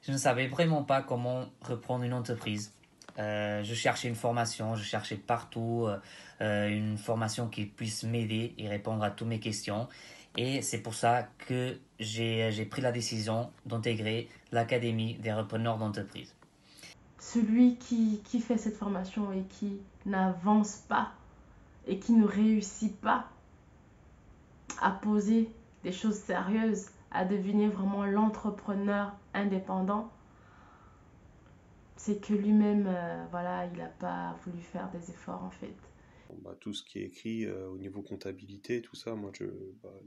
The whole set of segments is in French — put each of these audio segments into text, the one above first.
Je ne savais vraiment pas comment reprendre une entreprise. Je cherchais une formation, je cherchais partout une formation qui puisse m'aider et répondre à toutes mes questions. Et c'est pour ça que j'ai pris la décision d'intégrer l'Académie des repreneurs d'entreprise. Celui qui fait cette formation et qui n'avance pas et qui ne réussit pas à poser des choses sérieuses, à devenir vraiment l'entrepreneur indépendant, c'est que lui-même, voilà, il n'a pas voulu faire des efforts en fait. Bon, bah, tout ce qui est écrit au niveau comptabilité, tout ça,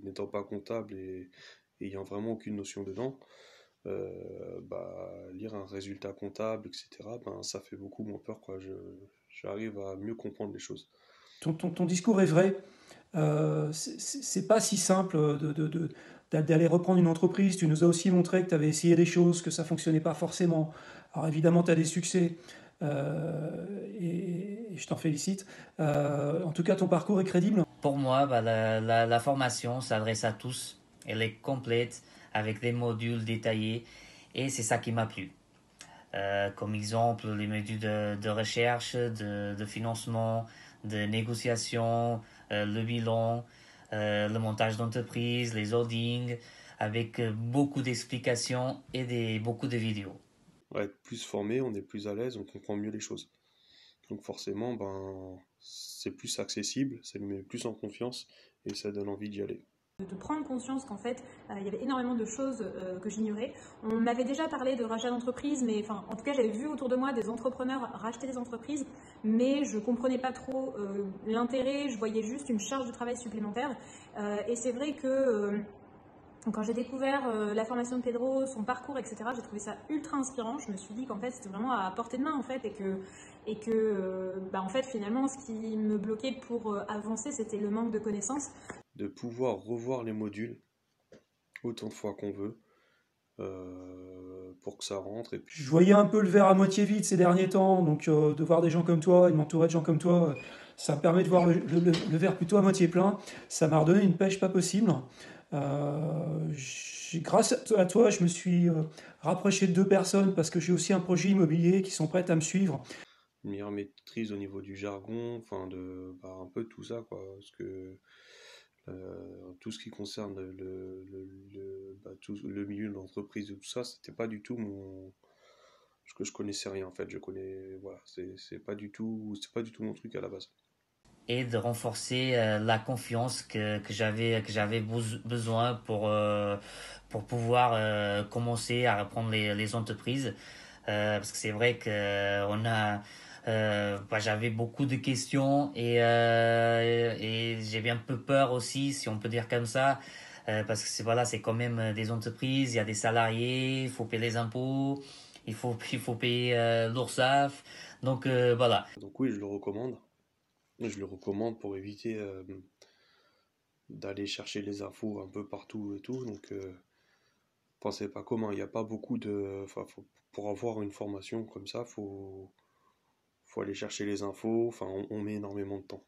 n'étant pas comptable et ayant vraiment aucune notion dedans, lire un résultat comptable, etc., ben, ça fait beaucoup moins peur, quoi. J'arrive à mieux comprendre les choses. Ton discours est vrai. C'est pas si simple d'aller reprendre une entreprise. Tu nous as aussi montré que tu avais essayé des choses, que ça fonctionnait pas forcément. Alors évidemment, tu as des succès et je t'en félicite. En tout cas, ton parcours est crédible. Pour moi, la formation s'adresse à tous. Elle est complète avec des modules détaillés et c'est ça qui m'a plu. Comme exemple, les modules de recherche, de financement, de négociation, le bilan, le montage d'entreprise, les holdings, avec beaucoup d'explications et beaucoup de vidéos. On va être plus formé, on est plus à l'aise, on comprend mieux les choses. Donc forcément, ben, c'est plus accessible, ça nous met plus en confiance et ça donne envie d'y aller. De prendre conscience qu'en fait, il y avait énormément de choses que j'ignorais. On m'avait déjà parlé de rachat d'entreprise, mais enfin, en tout cas, j'avais vu autour de moi des entrepreneurs racheter des entreprises, mais je comprenais pas trop l'intérêt, je voyais juste une charge de travail supplémentaire. Et c'est vrai que quand j'ai découvert la formation de Pedro, son parcours, etc., j'ai trouvé ça ultra inspirant. Je me suis dit qu'en fait, c'était vraiment à portée de main, en fait, en fait, finalement, ce qui me bloquait pour avancer, c'était le manque de connaissances. De pouvoir revoir les modules autant de fois qu'on veut pour que ça rentre. Et puis, Je voyais un peu le verre à moitié vide ces derniers temps, donc de voir des gens comme toi et de m'entourer de gens comme toi, ça me permet de voir le verre plutôt à moitié plein. Ça m'a redonné une pêche pas possible. Grâce à toi, je me suis rapproché de deux personnes parce que j'ai aussi un projet immobilier qui sont prêtes à me suivre. une meilleure maîtrise au niveau du jargon, enfin un peu tout ça, quoi. Parce que tout ce qui concerne tout le milieu de l'entreprise et tout ça, c'était pas du tout mon. Parce que je connaissais rien en fait, je connais. Voilà, c'est pas du tout mon truc à la base. Et de renforcer la confiance que j'avais besoin pour pouvoir commencer à reprendre les entreprises. Parce que c'est vrai que j'avais beaucoup de questions et j'avais un peu peur aussi, si on peut dire comme ça, parce que c'est quand même des entreprises, il y a des salariés, il faut payer les impôts, il faut payer l'URSSAF. Donc voilà. Donc oui, je le recommande. Je le recommande pour éviter d'aller chercher les infos un peu partout et tout. Donc enfin, c'est pas commun, il n'y a pas beaucoup de. Pour avoir une formation comme ça, faut aller chercher les infos. Enfin, on met énormément de temps.